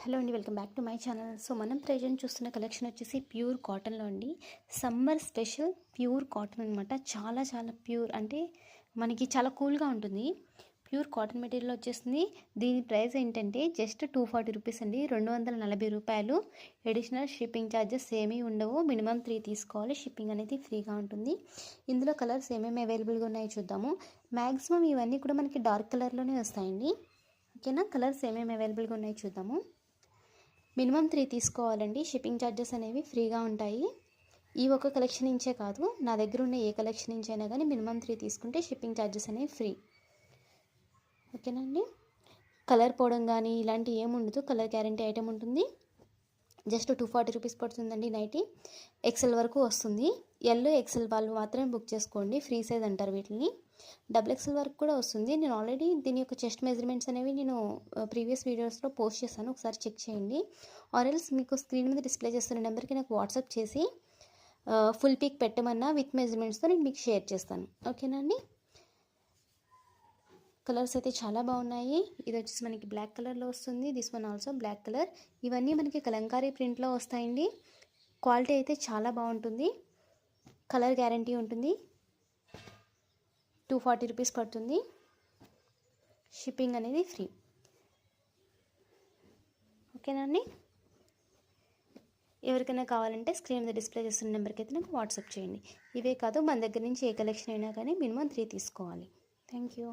Hello అండి, welcome back to my channel. So మనం present చూస్తున్న కలెక్షన్ వచ్చేసి ప్యూర్ కాటన్లో అండి. సమ్మర్ స్పెషల్ ప్యూర్ కాటన్ అనమాట. చాలా చాలా ప్యూర్, అంటే మనకి చాలా కూల్గా ఉంటుంది. ప్యూర్ కాటన్ మెటీరియల్ వచ్చేసింది. దీని ప్రైస్ ఏంటంటే జస్ట్ 240 రూపీస్ అండి, 240 రూపాయలు. అడిషనల్ షిప్పింగ్ ఛార్జెస్ ఏమీ ఉండవు. మినిమం 3 తీసుకోవాలి, షిప్పింగ్ అనేది ఫ్రీగా ఉంటుంది. ఇందులో కలర్స్ ఏమేమి అవైలబుల్గా ఉన్నాయో చూద్దాము. మ్యాక్సిమం ఇవన్నీ కూడా మనకి డార్క్ కలర్లోనే వస్తాయండి. ఓకేనా, కలర్స్ ఏమేమి అవైలబుల్గా ఉన్నాయో చూద్దాము. మినిమం 3 తీసుకోవాలండి, షిప్పింగ్ ఛార్జెస్ అనేవి ఫ్రీగా ఉంటాయి. ఈ ఒక కలెక్షన్ నుంచే కాదు, నా దగ్గర ఉన్న ఏ కలెక్షన్ నుంచి అయినా కానీ మినిమం 3 తీసుకుంటే షిప్పింగ్ ఛార్జెస్ అనేవి ఫ్రీ. ఓకేనండి. కలర్ పోవడం కానీ ఇలాంటి ఏముండదు, కలర్ గ్యారంటీ ఐటమ్ ఉంటుంది. జస్ట్ 240 రూపీస్ పడుతుందండి. నైటీ ఎక్సెల్ వరకు వస్తుంది. ఎల్ ఎక్సెల్ వాళ్ళు మాత్రమే బుక్ చేసుకోండి, ఫ్రీ సైజ్ అంటారు వీటిని. డబుల్ ఎక్సెల్ వరకు కూడా వస్తుంది. నేను ఆల్రెడీ దీని యొక్క చెస్ట్ మెజర్మెంట్స్ అనేవి నేను ప్రీవియస్ వీడియోస్లో పోస్ట్ చేశాను, ఒకసారి చెక్ చేయండి. ఆర్ఎల్స్ మీకు స్క్రీన్ మీద డిస్ప్లే చేస్తున్న నెంబర్కి నాకు వాట్సాప్ చేసి ఫుల్ పిక్ పెట్టమన్నా విత్ మెజర్మెంట్స్తో నేను మీకు షేర్ చేస్తాను. ఓకేనా అండి. కలర్స్ అయితే చాలా బాగున్నాయి. ఇది వచ్చేసి మనకి బ్లాక్ కలర్లో వస్తుంది. This one also black colour. ఇవన్నీ మనకి కలంకారీ ప్రింట్లో వస్తాయండి. క్వాలిటీ అయితే చాలా బాగుంటుంది, కలర్ గ్యారంటీ ఉంటుంది. 240 రూపీస్ పడుతుంది, షిప్పింగ్ అనేది ఫ్రీ. ఓకేనండి. ఎవరికైనా కావాలంటే స్క్రీన్ మీద డిస్ప్లే చేస్తున్న నెంబర్కి అయితే నాకు వాట్సాప్ చేయండి. ఇవే కాదు, మన దగ్గర నుంచి ఏ కలెక్షన్ అయినా కానీ మినిమం 3 తీసుకోవాలి. Thank you.